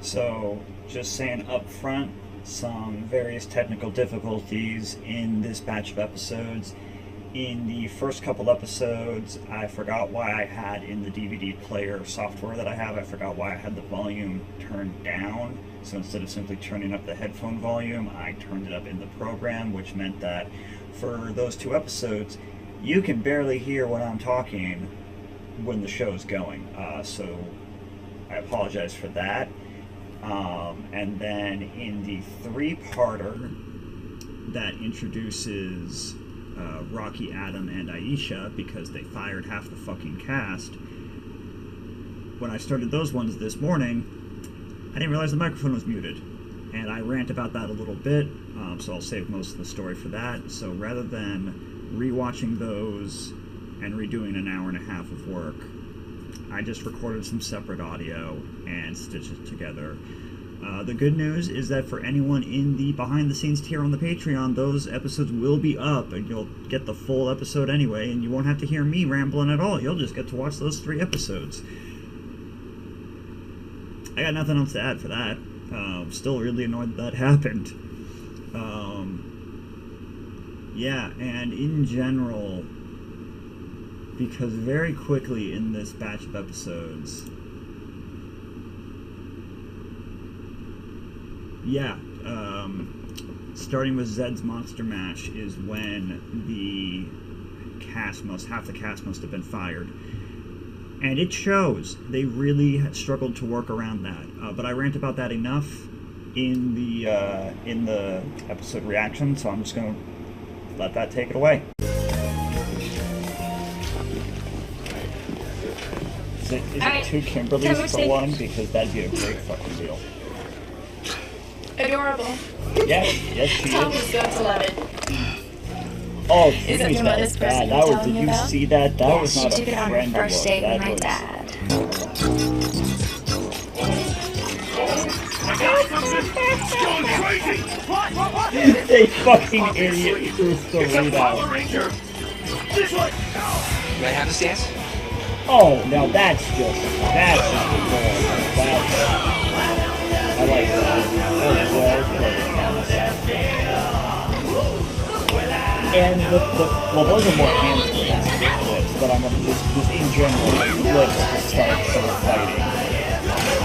So, just saying up front, some various technical difficulties in this batch of episodes. In the first couple episodes, I forgot why I had in the DVD player software that I have, I forgot why I had the volume turned down. So instead of simply turning up the headphone volume, I turned it up in the program, which meant that for those 2 episodes, you can barely hear when I'm talking when the show's going. So I apologize for that. And then in the 3-parter that introduces Rocky, Adam, and Aisha, because they fired half the fucking cast, when I started those ones this morning, I didn't realize the microphone was muted. And I rant about that a little bit, so I'll save most of the story for that. So rather than rewatching those and redoing an hour and a half of work, I just recorded some separate audio and stitched it together. The good news is that for anyone in the behind-the-scenes tier on the Patreon, those episodes will be up, and you'll get the full episode anyway, and you won't have to hear me rambling at all. You'll just get to watch those 3 episodes. I got nothing else to add for that. Still really annoyed that happened. Yeah, and in general, because very quickly in this batch of episodes, starting with Zedd's Monster Mash is when the half the cast must have been fired. And it shows. They really struggled to work around that. But I rant about that enough in the episode reaction, so I'm just going to let that take it away. Is it 2 Kimberlys for 1? Because that'd be a great fucking deal. Adorable. Yes, she Tom is. is going to love it. Oh, Is that please, your that mother's was bad. present That you're was, telling did me you about? see that? That was She not took a it on her friendly first look. date That with my was... dad. They fucking idiot proofed the readout. Do I have the stance? Oh, now that's adorable. I like that. And well, those are more hand flips, but I'm gonna just in general, flips to start some fighting.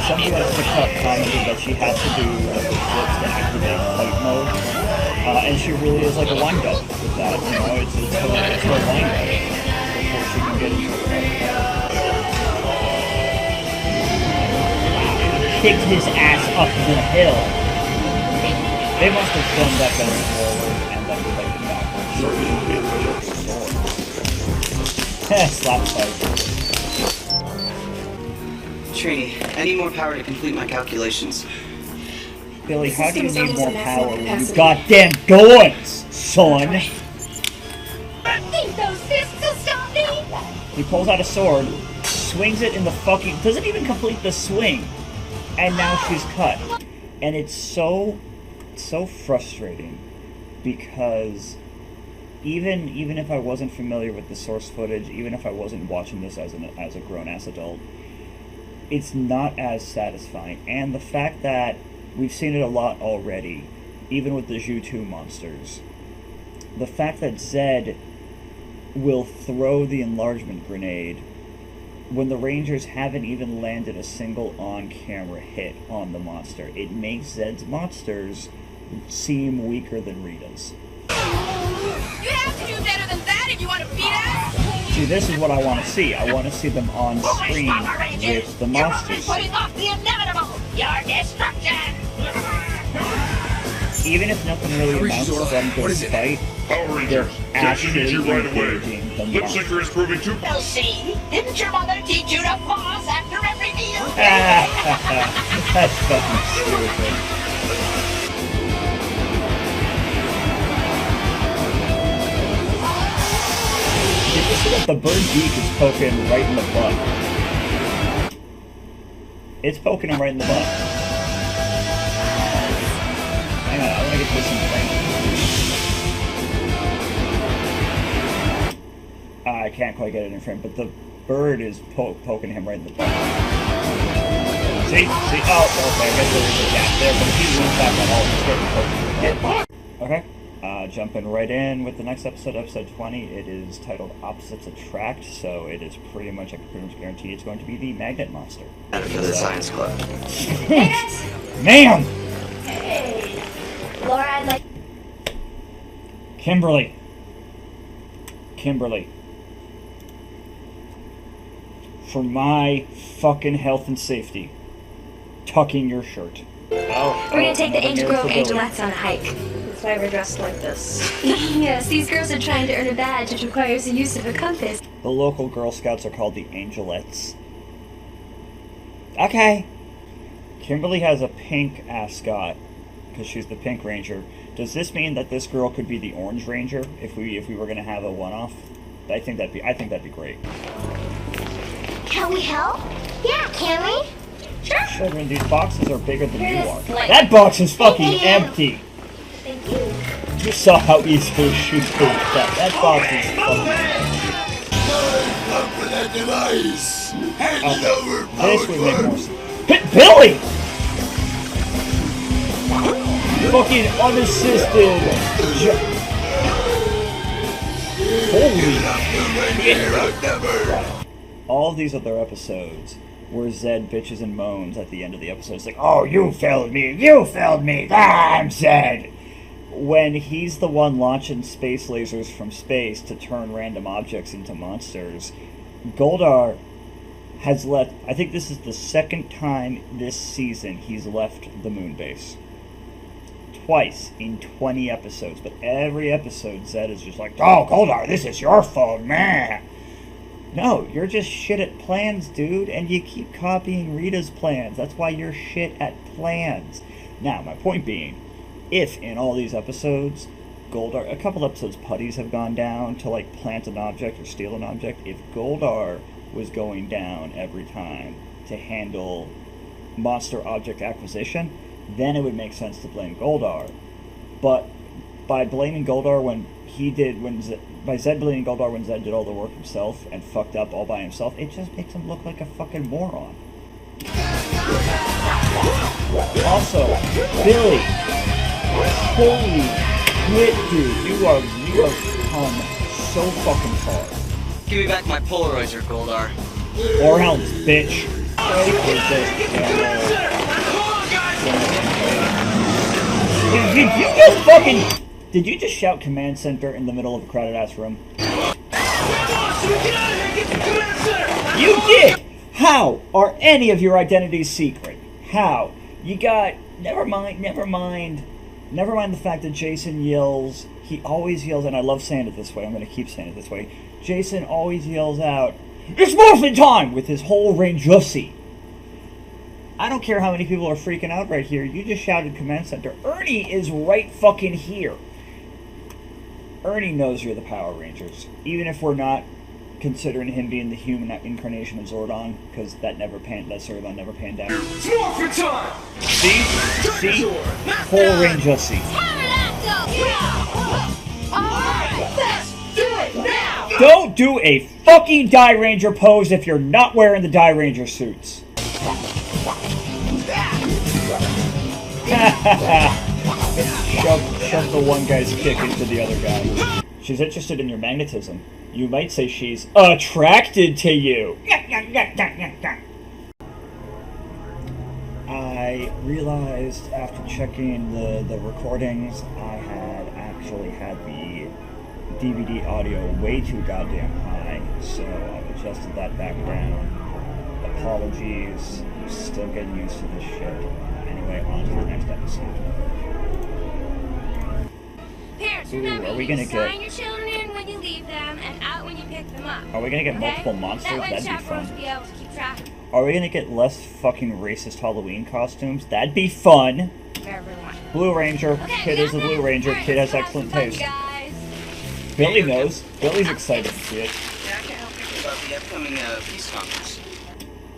Somebody else to cut commented that she has to do the flips to activate fight mode, and she really is like a wind up with that. You know, it's her wind up before she can get into it. Kicked his ass up the hill. They must have filmed that going forward and then played backwards. Slap fight. Trini, I need more power to complete my calculations. Billy, how do you need more power when you goddamn guns, son? I think those fists will stop me. He pulls out a sword, swings it in the fucking... doesn't even complete the swing. And now she's cut. And it's so frustrating because even if I wasn't familiar with the source footage, even if I wasn't watching this as a grown-ass adult, it's not as satisfying. And the fact that we've seen it a lot already, even with the Zhu monsters, the fact that Zedd will throw the enlargement grenade when the Rangers haven't even landed a single on-camera hit on the monster. It makes Zedd's monsters seem weaker than Rita's. You have to do better than that if you want to beat us. See, this is what I want to see. I want to see them on screen with the monsters. Putting off the inevitable. Your destruction. Even if nothing really amounts to them to fight, Power they're Rangers, actually you right away. engaging the Lip monsters. Syncer is proving too... Well, see, didn't your mother teach you to floss after every meal? That's fucking stupid. Did you see that the bird beak is poking right in the butt? It's poking him right in the butt. Hang on, I want to get this in frame. I can't quite get it in frame, but the bird is poking him right in the butt. See? Oh, okay, I guess there is a gap there, but if he wins back at all, he's getting close. Okay, jumping right in with the next episode, episode 20. It is titled Opposites Attract, so it is pretty much, I can pretty much guarantee it's going to be the magnet monster. For the science club. Ma'am! Hey, Laura, I'd like. Kimberly. For my fucking health and safety, tuck in your shirt. We're gonna take the Angel Grove Angelettes on a hike. That's why we're dressed like this. Yes, these girls are trying to earn a badge which requires the use of a compass. The local Girl Scouts are called the Angelettes. Okay. Kimberly has a pink ascot because she's the Pink Ranger. Does this mean that this girl could be the Orange Ranger if we were gonna have a one-off? I think that'd be great. Can we help? Yeah, can we? Sure. Children, these boxes are bigger than you Here's are. like- That box is fucking empty. Thank you. You saw how easily she moved that. That box is fucking. Up with that device. Hand it over, This would make more power. sense. Hit Billy! Fucking unassisted. Holy. All these other episodes where Zedd bitches and moans at the end of the episode. It's like, oh, you failed me, I'm Zedd. When he's the one launching space lasers from space to turn random objects into monsters, Goldar has left, I think this is the second time this season he's left the moon base. Twice in 20 episodes, but every episode Zedd is just like, oh, Goldar, this is your fault, man. No, you're just shit at plans, dude, and you keep copying Rita's plans. That's why you're shit at plans. Now, my point being, if in all these episodes, Goldar, a couple episodes putties have gone down to like plant an object or steal an object, if Goldar was going down every time to handle monster object acquisition, then it would make sense to blame Goldar. But by blaming Goldar by Zedd blaming Goldar when Zedd did all the work himself and fucked up all by himself, it just makes him look like a fucking moron. Also, Billy, holy shit, dude, you have come so fucking far. Give me back my Polarizer, Goldar. Or else, bitch. Did you just shout command center in the middle of a crowded ass room? You did! How are any of your identities secret? How? You got, never mind the fact that Jason yells, he always yells, and I love saying it this way, I'm gonna keep saying it this way, Jason always yells out, "It's morphin' time!" with his whole Rangussy. I don't care how many people are freaking out right here, you just shouted command center. Ernie is right fucking here. Ernie knows you're the Power Rangers, even if we're not considering him being the human incarnation of Zordon, because that Zordon never panned out. It's morphin' time! See? Whole Rangussy. Alright, let's do it now! Don't do a fucking Die Ranger pose if you're not wearing the Die Ranger suits. Shove the one guy's kick into the other guy. She's interested in your magnetism. You might say she's attracted to you. I realized after checking the recordings, I had actually had the DVD audio way too goddamn high, so I've adjusted that back down. Apologies, I'm still getting used to this shit. Anyway, on to the next episode. Parents, remember, you sign your children in when you leave them and out when you pick them up. Are we gonna get okay? multiple monsters? That way the That'd be chaperones fun. will be able to keep track Are we gonna get less fucking racist Halloween costumes? That'd be fun. of everyone. Blue Ranger. Okay, Kid is a Blue Ranger. Alright, Kid has let's have excellent some fun, taste. guys. Billy knows. Billy's excited to see it. Yeah, I can't help thinking about the upcoming peace conference.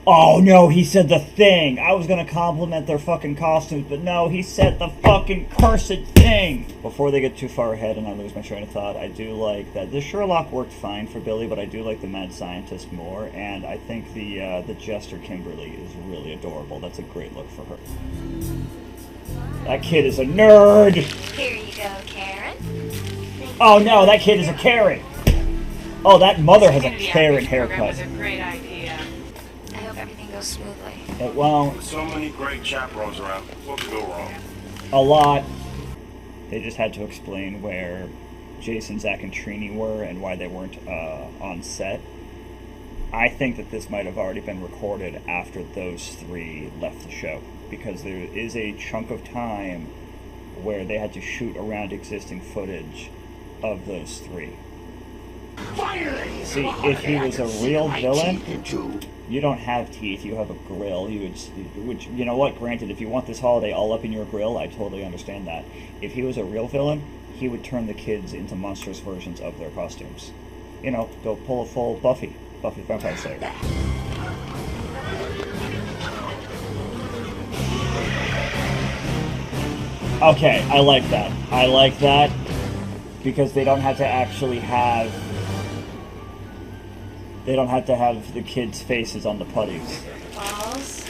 Oh no, he said the thing! I was gonna compliment their fucking costumes, but no, he said the fucking cursed thing! Before they get too far ahead and I lose my train of thought, I do like that the Sherlock worked fine for Billy, but I do like the mad scientist more, and I think the jester Kimberly is really adorable. That's a great look for her. That kid is a nerd! Here you go, Karen. Oh no, that kid is a Karen! Oh, that mother has a Karen haircut. That was a great idea. I hope everything goes smoothly. It won't. With so many great chaperones around, what could go wrong? A lot. They just had to explain where Jason, Zach, and Trini were and why they weren't on set. I think that this might have already been recorded after those three left the show, because there is a chunk of time where they had to shoot around existing footage of those three. Finally! See, if he was a real villain, you don't have teeth, you have a grill. You would, you know what? Granted, if you want this holiday all up in your grill, I totally understand that. If he was a real villain, he would turn the kids into monstrous versions of their costumes. You know, go pull a full Buffy the Vampire Slayer. Okay, I like that. I like that because they don't have to actually have. They don't have to have the kids' faces on the putties. Balls.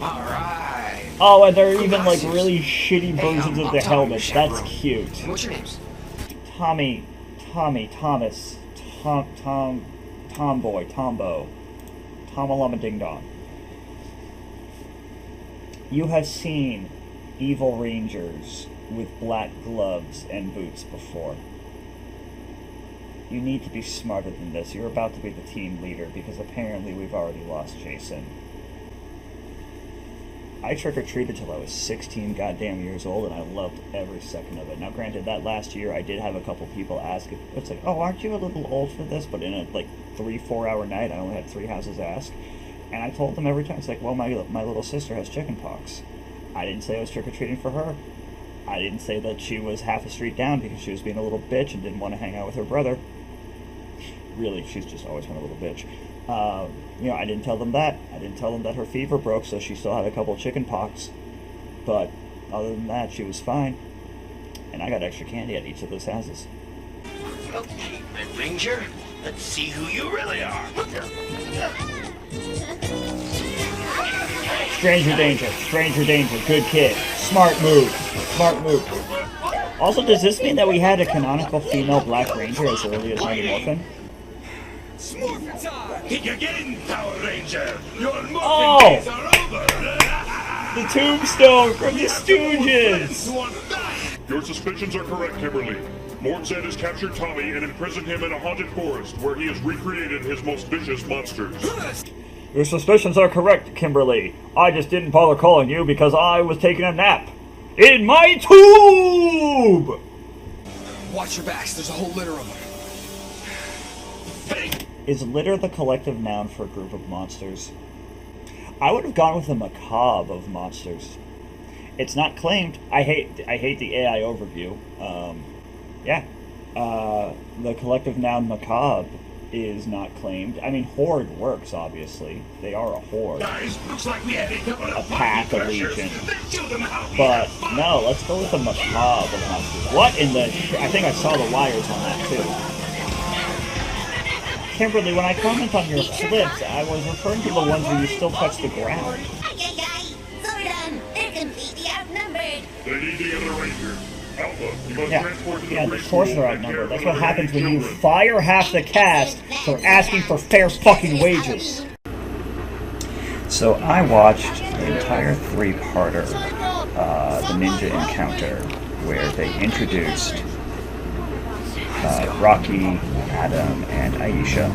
Alright! Oh, and they're even like really shitty versions of the helmets. That's cute. What's your names? Tommy, Thomas, Tomboy, Tombo, Tomalama Ding Dong. You have seen evil rangers with black gloves and boots before. You need to be smarter than this. You're about to be the team leader because apparently we've already lost Jason. I trick-or-treated till I was 16 goddamn years old, and I loved every second of it. Now, granted, that last year I did have a couple people ask if it's like, oh, aren't you a little old for this? But in a like 3-4 hour night, I only had 3 houses ask, and I told them every time, it's like, well, my little sister has chickenpox. I didn't say I was trick-or-treating for her. I didn't say that she was half a street down because she was being a little bitch and didn't want to hang out with her brother. Really, she's just always been a little bitch. You know, I didn't tell them that. I didn't tell them that her fever broke, so she still had a couple chicken pox. But other than that, she was fine. And I got extra candy at each of those houses. Okay, Red Ranger, let's see who you really are. Stranger danger, good kid. Smart move. Also, does this mean that we had a canonical female Black Ranger as early as Mighty Morphin? Morphin' time! You're getting Power Ranger! Your morphin' Oh! days are over! The tombstone from the Stooges! Your suspicions are correct, Kimberly. Lord Zedd has captured Tommy and imprisoned him in a haunted forest where he has recreated his most vicious monsters. Your suspicions are correct, Kimberly. I just didn't bother calling you because I was taking a nap. In my tube! Watch your backs, there's a whole litter of them. Is litter the collective noun for a group of monsters? I would have gone with the macabre of monsters. It's not claimed. I hate the AI overview. Yeah. The collective noun macabre is not claimed. I mean, horde works, obviously. They are a horde. Guys, looks like we have a couple of pack, a legion. Let's show them how we But, have fun. no, let's go with the macabre of monsters. What in the... I think I saw the wires on that, too. Kimberly, when I comment on your flips, I was referring to the ones where you still touch the ground. Zordon, they're completely outnumbered. They need the other Ranger. Alpha, you must Yeah, transport to the the preschool forces are and outnumbered. care That's for what the happens when you children. fire half the cast for asking for fair fucking wages. So I watched the entire 3-parter, The Ninja Encounter, where they introduced Rocky, Adam, and Aisha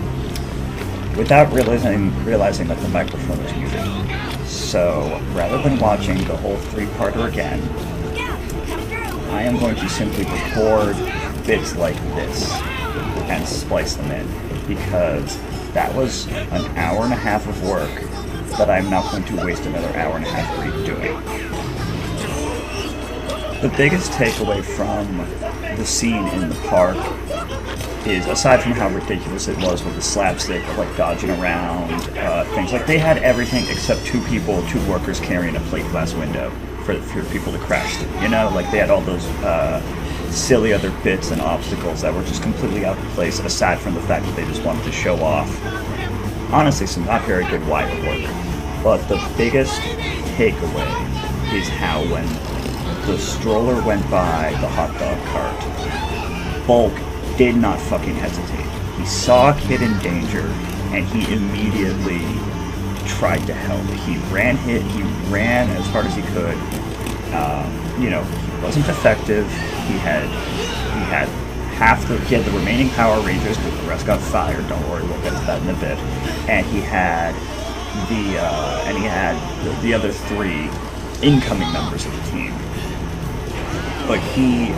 without realizing that the microphone was muted. So rather than watching the whole 3-parter again, I am going to simply record bits like this and splice them in, because that was an hour and a half of work that I'm not going to waste another hour and a half redoing. The biggest takeaway from the scene in the park is, aside from how ridiculous it was with the slapstick of like dodging around, things like they had everything except two workers carrying a plate glass window for people to crash through. You know, like they had all those silly other bits and obstacles that were just completely out of place, aside from the fact that they just wanted to show off, honestly, some not very good wire work. But the biggest takeaway is how when the stroller went by the hot dog cart, Bulk did not fucking hesitate. He saw a kid in danger, and he immediately tried to help. He ran as hard as he could. You know, he wasn't effective. He had the remaining Power Rangers, because the rest got fired. Don't worry, we'll get to that in a bit. And he had the other 3 incoming members of the team. But he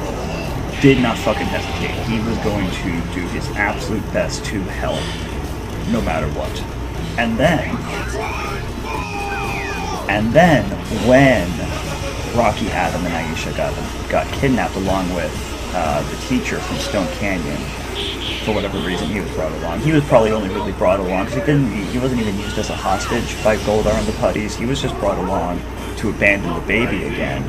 did not fucking hesitate. He was going to do his absolute best to help, no matter what. And then when Rocky, Adam, and Aisha got kidnapped along with the teacher from Stone Canyon, for whatever reason he was brought along. He was probably only really brought along because he wasn't even used as a hostage by Goldar and the Putties. He was just brought along to abandon the baby again.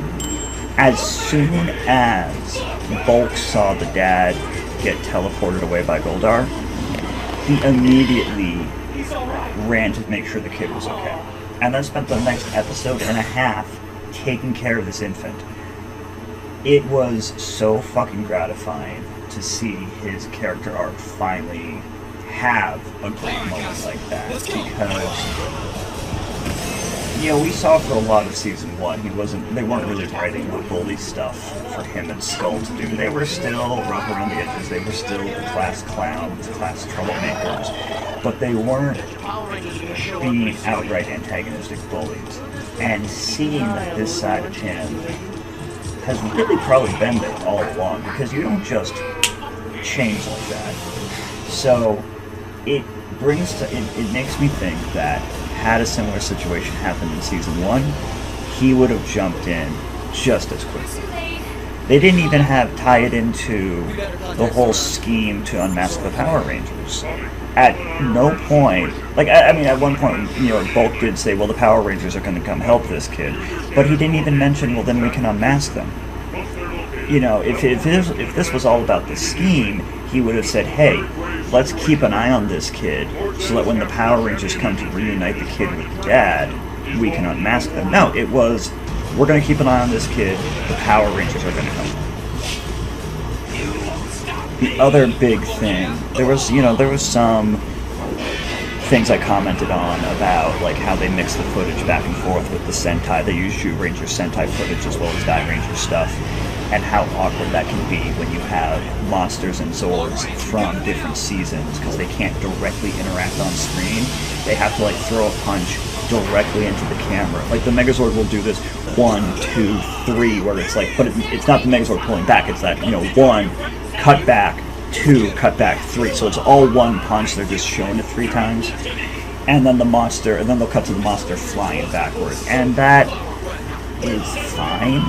As soon as Bulk saw the dad get teleported away by Goldar, he immediately ran to make sure the kid was okay. And then spent the next episode and a half taking care of this infant. It was so fucking gratifying to see his character arc finally have a great moment like that, because we saw for a lot of season 1 they weren't really writing the bully stuff for him and Skull to do. They were still rough around the edges, they were still the class clowns, class troublemakers, but they weren't being outright antagonistic bullies. And seeing that this side of him has really probably been there all along, because you don't just change like that. So it makes me think that had a similar situation happened in season 1, he would have jumped in just as quickly. They didn't even tie it into the whole scheme to unmask the Power Rangers. At no point, at one point, Bulk did say, well, the Power Rangers are going to come help this kid, but he didn't even mention, well, then we can unmask them. If this was all about the scheme, he would have said, hey, let's keep an eye on this kid so that when the Power Rangers come to reunite the kid with the dad, we can unmask them. No, it was, we're going to keep an eye on this kid, the Power Rangers are going to help. The other big thing, there was some things I commented on about how they mix the footage back and forth with the Sentai. They use Ranger Sentai footage as well as Die Ranger stuff, and how awkward that can be when you have monsters and Zords from different seasons, because they can't directly interact on screen. They have to throw a punch directly into the camera. The Megazord will do this 1, 2, 3, where it's but it's not the Megazord pulling back, it's that, 1, cut back, 2, cut back, 3. So it's all one punch, they're just showing it 3 times. And then they'll cut to the monster flying backwards. And that is fine,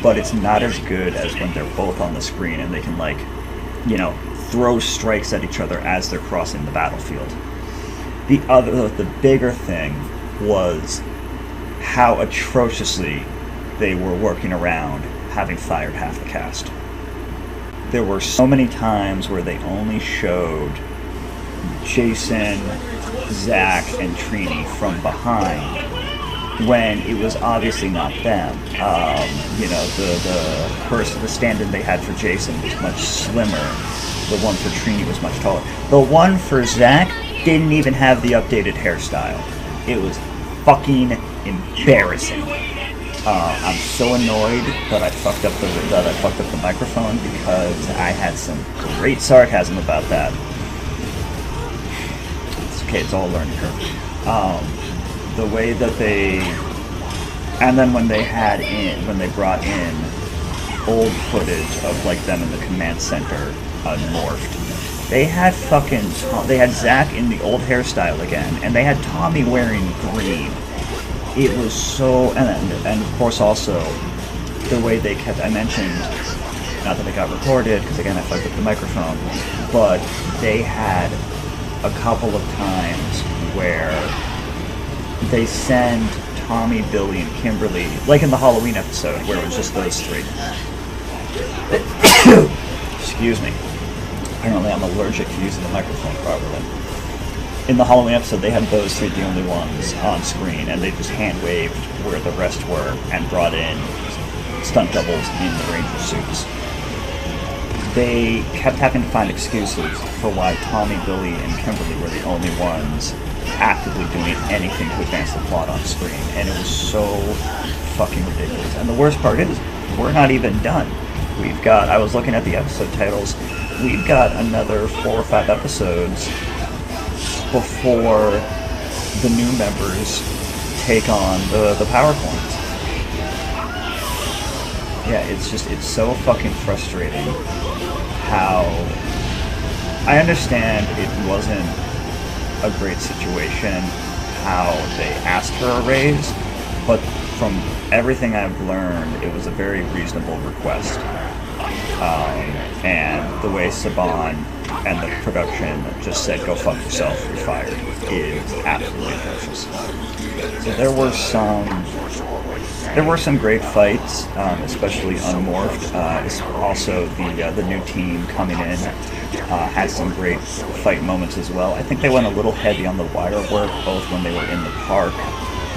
but it's not as good as when they're both on the screen and they can throw strikes at each other as they're crossing the battlefield. The bigger thing was how atrociously they were working around having fired half the cast. There were so many times where they only showed Jason, Zach, and Trini from behind, when it was obviously not them. The stand-in they had for Jason was much slimmer. The one for Trini was much taller. The one for Zach didn't even have the updated hairstyle. It was fucking embarrassing. I'm so annoyed that I fucked up the microphone, because I had some great sarcasm about that. It's okay, it's all a learning curve. The way that and then when they brought in old footage of them in the command center morphed, they had Zach in the old hairstyle again, and they had Tommy wearing green. It was so, and of course also the way they kept, I mentioned Not that it got recorded, because again, I fucked up the microphone. But they had a couple of times where they send Tommy, Billy, and Kimberly, like in the Halloween episode, where it was just those three. Excuse me. Apparently I'm allergic to using the microphone properly. In the Halloween episode, they had those three the only ones on screen, and they just hand-waved where the rest were and brought in stunt doubles in the Ranger suits. They kept having to find excuses for why Tommy, Billy, and Kimberly were the only ones actively doing anything to advance the plot on screen, and it was so fucking ridiculous. And the worst part is, we're not even done. We've got, I was looking at the episode titles, we've got another 4 or 5 episodes before the new members take on the PowerPoint. Yeah, it's so fucking frustrating how... I understand it wasn't a great situation how they asked for a raise, but from everything I've learned, it was a very reasonable request. And the way Saban and the production just said, go fuck yourself, you're fired, is absolutely atrocious. So there were some great fights, especially Unmorphed. Also, the new team coming in had some great fight moments as well. I think they went a little heavy on the wire work, both when they were in the park,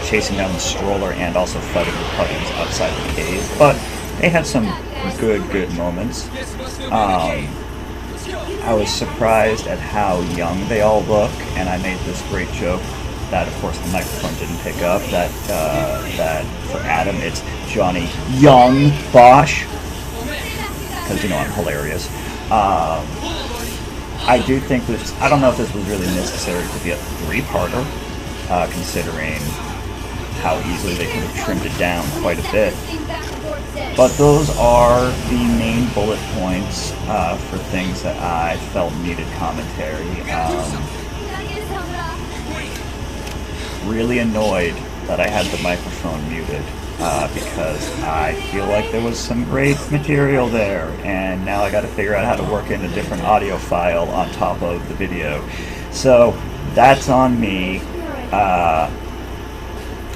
chasing down the stroller, and also fighting the Puddings outside the cave. But they had some good moments. I was surprised at how young they all look, and I made this great joke that, of course, the microphone didn't pick up, that for Adam it's Johnny Young Bosch, because, you know, I'm hilarious. I do think this, I don't know if this was really necessary to be a 3-parter, considering how easily they could have trimmed it down quite a bit. But those are the main bullet points for things that I felt needed commentary. Really annoyed that I had the microphone muted because I feel like there was some great material there, and now I got to figure out how to work in a different audio file on top of the video. So that's on me.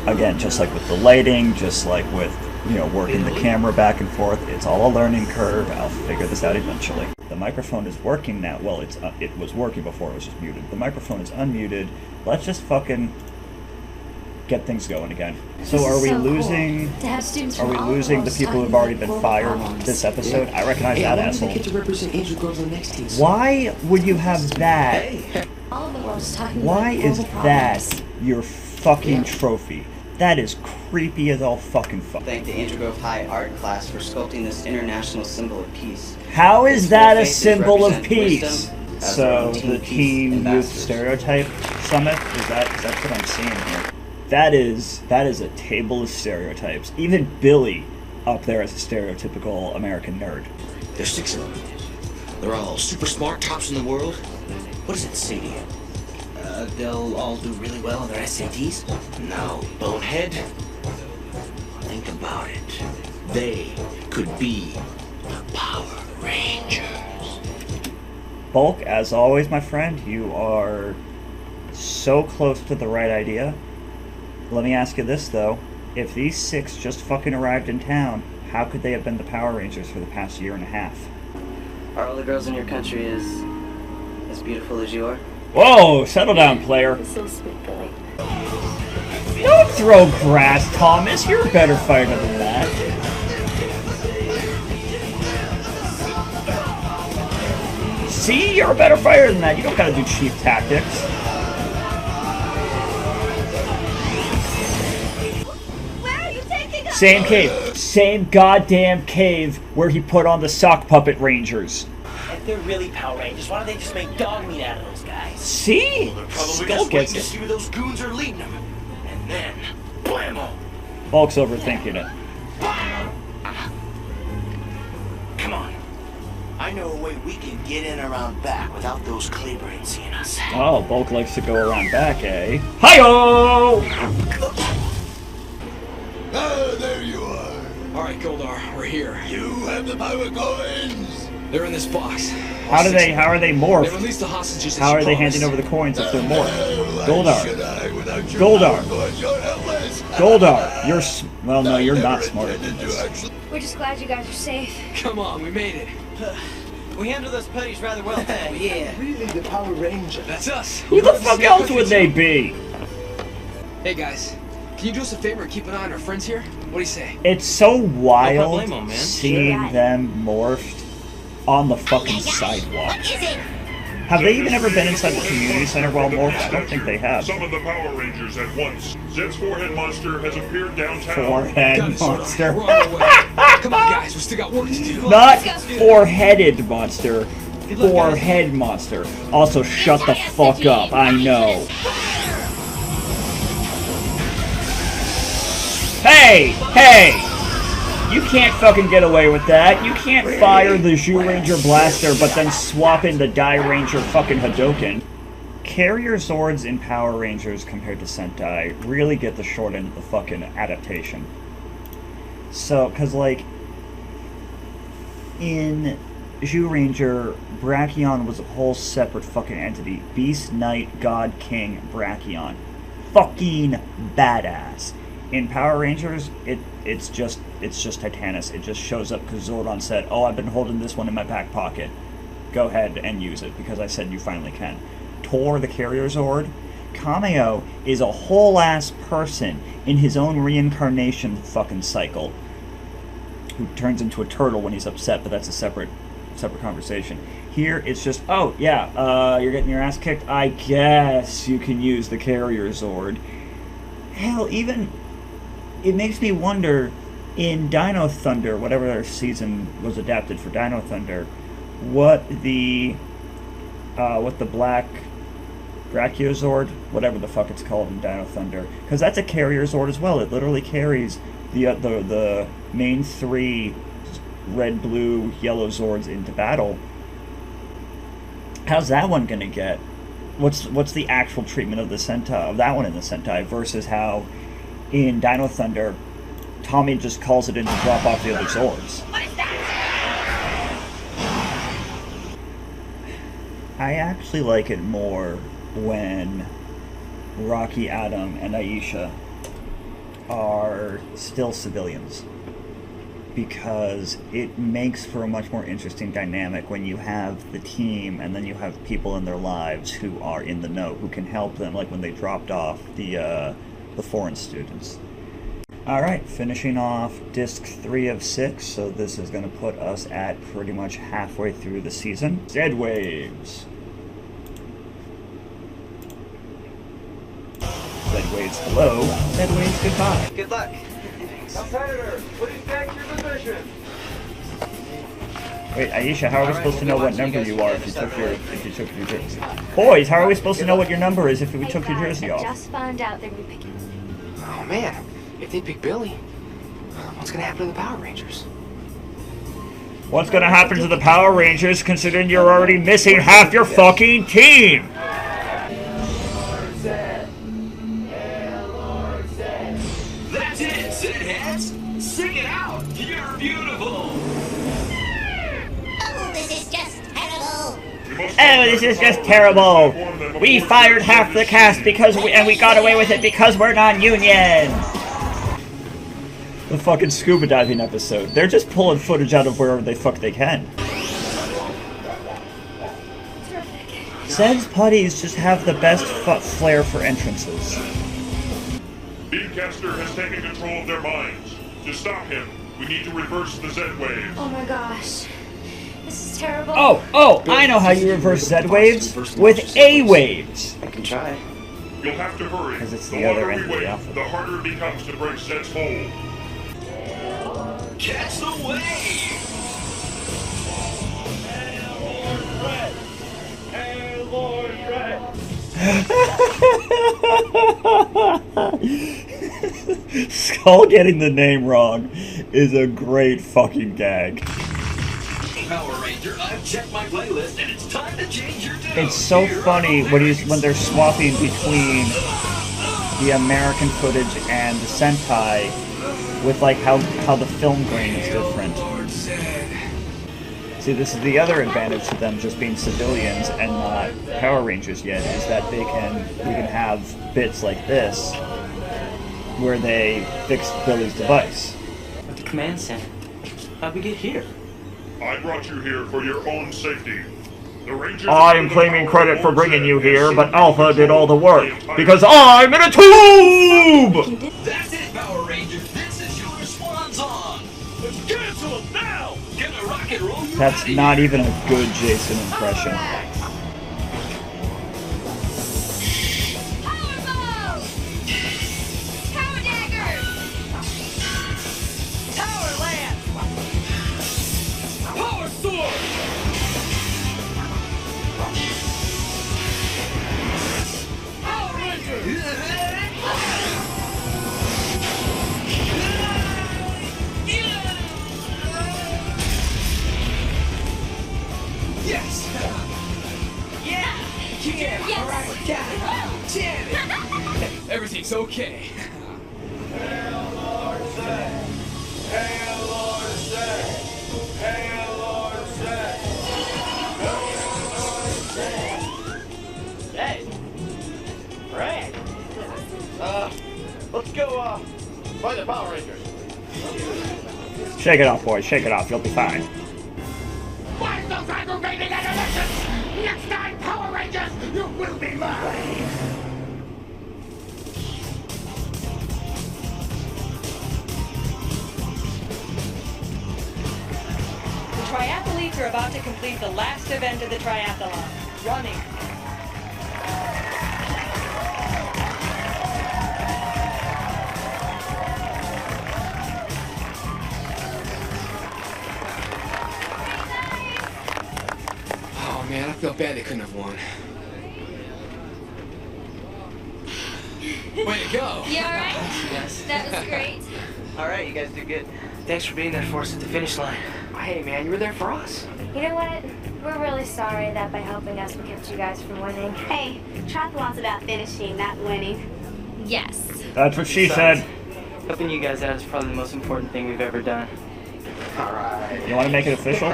Again, just like with the lighting, just like with, you know, working the camera back and forth, it's all a learning curve. I'll figure this out eventually. The microphone is working now. Well, it was working before it was just muted. The microphone is unmuted. Let's just fucking get things going again. So are we losing? Are we losing the people who have already been fired this episode? I recognize that asshole. Why would you have that? Why is that your fucking trophy? That is creepy as all fucking fuck. Thank the Angel Grove High art class for sculpting this international symbol of peace. How is that a symbol of peace? So the Teen Youth Stereotype Summit, is that what I'm seeing here? That is a table of stereotypes. Even Billy up there is a stereotypical American nerd. There's 6 of them. They're all super smart, tops in the world. What does it say to you? They'll all do really well on their SATs? No, bonehead. Think about it. They could be the Power Rangers. Bulk, as always, my friend, you are so close to the right idea. Let me ask you this, though. If these 6 just fucking arrived in town, how could they have been the Power Rangers for the past year and a half? Are all the girls in your country as beautiful as you are? Whoa, settle down, player. So sweet, Billy. Don't throw grass, Thomas. You're a better fighter than that. See? You're a better fighter than that. You don't gotta do cheap tactics. Where are you taking us? Same cave. Same goddamn cave where he put on the sock puppet rangers. If they're really Power Rangers, why don't they just make dog meat out of those guys? See? Well, they're probably Skull just gets waiting to it. see where those goons are leading them. And then, blammo! Bulk's overthinking it. Come on. I know a way we can get in around back without those Claybrains seeing us. Oh, Bulk likes to go around back, eh? Hi-yo! Ah, there you are. Alright, Goldar, we're here. You have the power coins! They're in this box. How are they They morphed? released the hostages. How are they handing over the coins if they're morphed? Goldar. Goldar, you're well, no, you're not smarter than this. We're just glad you guys are safe. Come on, we made it. We handle those putties rather well today. Yeah. Really, the Power Ranger. That's us. Who the fuck else would they be? Hey guys, can you do us a favor and keep an eye on our friends here? What do you say? It's so wild blame 'em, man. seeing them morphed on the fucking sidewalk. Have they even ever been inside the community center while morphed? I don't think they have. Summon the Power Rangers at once. Zedd's forehead monster has appeared downtown. Forehead Got it, Sora. monster. We're on our way. Come on, guys, we still got work to do. Not four-headed monster. Forehead monster. Also, shut the fuck up. I know. Hey! Hey! You can't fucking get away with that. You can't fire the Zhu Ranger blaster but then swap in the Die Ranger fucking Hadoken. Carrier Zords in Power Rangers compared to Sentai really get the short end of the fucking adaptation. So, cause like, in Zhu Ranger, Brachion was a whole separate fucking entity. Beast, Knight, God, King, Brachion. Fucking badass. In Power Rangers, it's just Titanus. It just shows up because Zordon said, "Oh, I've been holding this one in my back pocket. Go ahead and use it because I said you finally can." Tor, the Carrier Zord, Kameo is a whole ass person in his own reincarnation fucking cycle, who turns into a turtle when he's upset, but that's a separate conversation. Here, it's just, oh yeah, you're getting your ass kicked. I guess you can use the Carrier Zord. Hell, even. It makes me wonder, in Dino Thunder, whatever their season was adapted for Dino Thunder, what the black Brachiozord, whatever the fuck it's called in Dino Thunder, because that's a Carrier Zord as well. It literally carries the main three red, blue, yellow Zords into battle. How's that one gonna get? What's the actual treatment of the Sentai, of that one in the Sentai versus how in Dino Thunder, Tommy just calls it in to drop off the other Zords. I actually like it more when Rocky, Adam, and Aisha are still civilians, because it makes for a much more interesting dynamic when you have the team and then you have people in their lives who are in the know, who can help them, like when they dropped off the foreign students. Alright, finishing off disc 3 of 6, so this is going to put us at pretty much halfway through the season. Zedd Waves. Zedd Waves hello, Zedd Waves goodbye. Good luck. Competitor, please take your position. Wait, Aisha, how are we supposed to know what number you are if you took your jersey? Boys, how are we supposed to know what your number is if we took your jersey off? Just found out they're gonna be picking. Oh man, if they pick Billy, what's gonna happen to the Power Rangers? What's gonna happen to the Power Rangers considering you're already missing half your fucking team? That's it, Zedd heads. Sing it out. You're beautiful. Oh, this is just terrible. Oh, this is just terrible. We fired half the cast and we got away with it because we're non-union. The fucking scuba diving episode. They're just pulling footage out of wherever they fuck they can. Zedd's putties just have the best flair for entrances. Beamcaster has taken control of their minds. To stop him, we need to reverse the Zedd wave. Oh my gosh. This is terrible. Oh, I know how you reverse Zedd waves. With A waves. I can try. You'll have to hurry. 'Cause it's the the other longer end we of the wait, alphabet. the harder it becomes to break Zedd's hold. Catch the wave. Skull getting the name wrong is a great fucking gag. Power Ranger, I've checked my playlist and it's time to change your tune. It's so funny when they're swapping between the American footage and the Sentai. with like how the film grain is different. See, this is the other advantage to them just being civilians and not Power Rangers yet, is that we can have bits like this where they fix Billy's device. At the command center. How'd we get here? I brought you here for your own safety. The Rangers I am claiming credit for bringing you here, but Alpha did all the work, because I'm in a tube! That's it, Power Rangers. This is your swan song. Let's cancel them now. Get a rock and roll. That's not even a good Jason impression. Yes! Yeah! Yeah! Yes. Alright, we got it! Damn it! Everything's okay. Hail Lord Zedd! Hail Lord Zedd! Hail Lord Zedd! Hey! Frank! Let's go, find the Power Rangers. Shake it off, boys. Shake it off. You'll be fine. Why those aggravating adolescents? Next time, Power Rangers, you will be mine! The triathletes are about to complete the last event of the triathlon, running. Oh man, I feel bad they couldn't have won. Way to go! You alright? Yes. That was great. Alright, you guys did good. Thanks for being there for us at the finish line. Hey man, you were there for us. You know what? We're really sorry that by helping us we kept you guys from winning. Hey, triathlon's about finishing, not winning. Yes. That's what she said. Helping you guys out is probably the most important thing we've ever done. Alright. You want to make it official?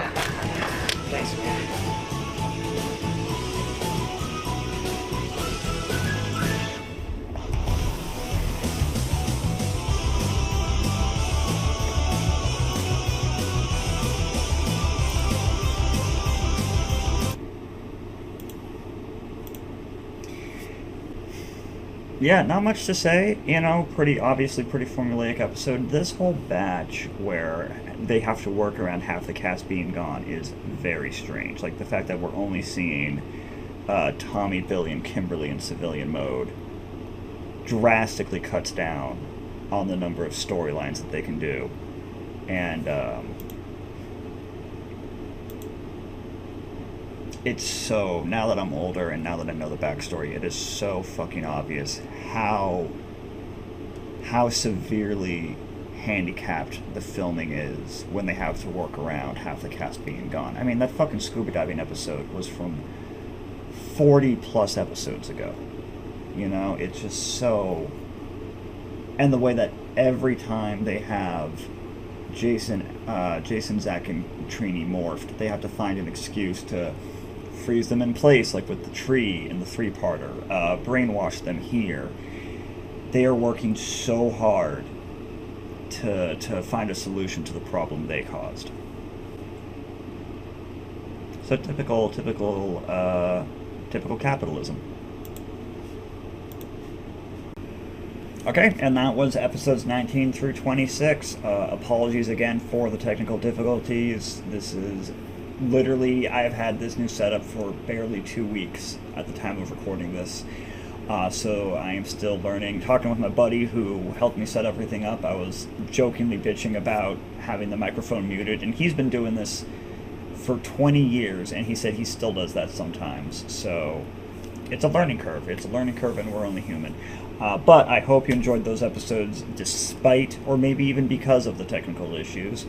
Thanks, man. Yeah, not much to say. You know, pretty formulaic episode. This whole batch where they have to work around half the cast being gone is very strange. Like the fact that we're only seeing Tommy, Billy, and Kimberly in civilian mode drastically cuts down on the number of storylines that they can do. And it's so, now that I'm older and now that I know the backstory, it is so fucking obvious how severely handicapped the filming is when they have to work around half the cast being gone. I mean, that fucking scuba diving episode was from 40 plus episodes ago. You know, it's just so... And the way that every time they have Jason, Zach, and Trini morphed, they have to find an excuse to freeze them in place, like with the tree in the three-parter, brainwash them here. They are working so hard to find a solution to the problem they caused. So typical capitalism. Okay, and that was episodes 19 through 26. Apologies again for the technical difficulties. This is literally, I've had this new setup for barely 2 weeks at the time of recording this. So I am still learning. Talking with my buddy who helped me set everything up, I was jokingly bitching about having the microphone muted, and he's been doing this for 20 years, and he said he still does that sometimes. So it's a learning curve. It's a learning curve, and we're only human. But I hope you enjoyed those episodes despite, or maybe even because of the technical issues.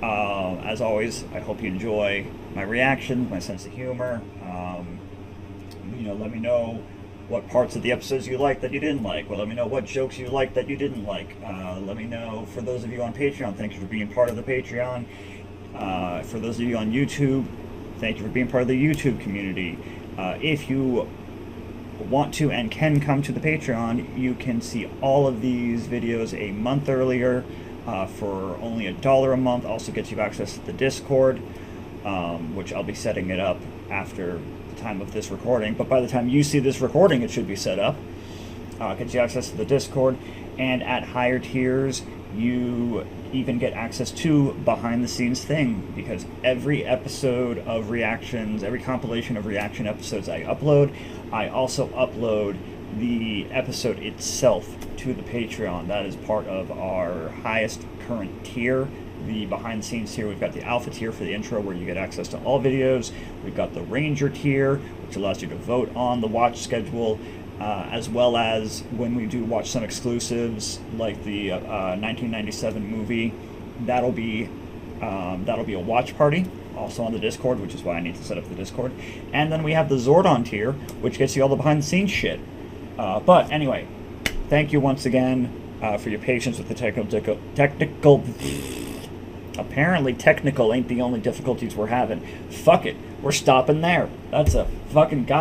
As always, I hope you enjoy my reactions, my sense of humor. You know, let me know what parts of the episodes you liked that you didn't like. Well, let me know what jokes you liked that you didn't like. Let me know, for those of you on Patreon, thank you for being part of the Patreon. For those of you on YouTube, thank you for being part of the YouTube community. If you want to and can come to the Patreon, you can see all of these videos a month earlier for only $1 a month. Also gets you access to the Discord, which I'll be setting it up after time of this recording, but by the time you see this recording it should be set up. Gets you access to the Discord, and at higher tiers you even get access to behind the scenes thing, because every episode of reactions, every compilation of reaction episodes I upload, I also upload the episode itself to the Patreon. That is part of our highest current tier, the behind the scenes tier. We've got the alpha tier for the intro, where you get access to all videos. We've got the ranger tier, which allows you to vote on the watch schedule, as well as when we do watch some exclusives like the 1997 movie. That'll be a watch party also on the Discord, which is why I need to set up the Discord. And then we have the Zordon tier, which gets you all the behind the scenes shit. But anyway, thank you once again for your patience with the technical. Apparently technical ain't the only difficulties we're having. Fuck it, we're stopping there. That's a fucking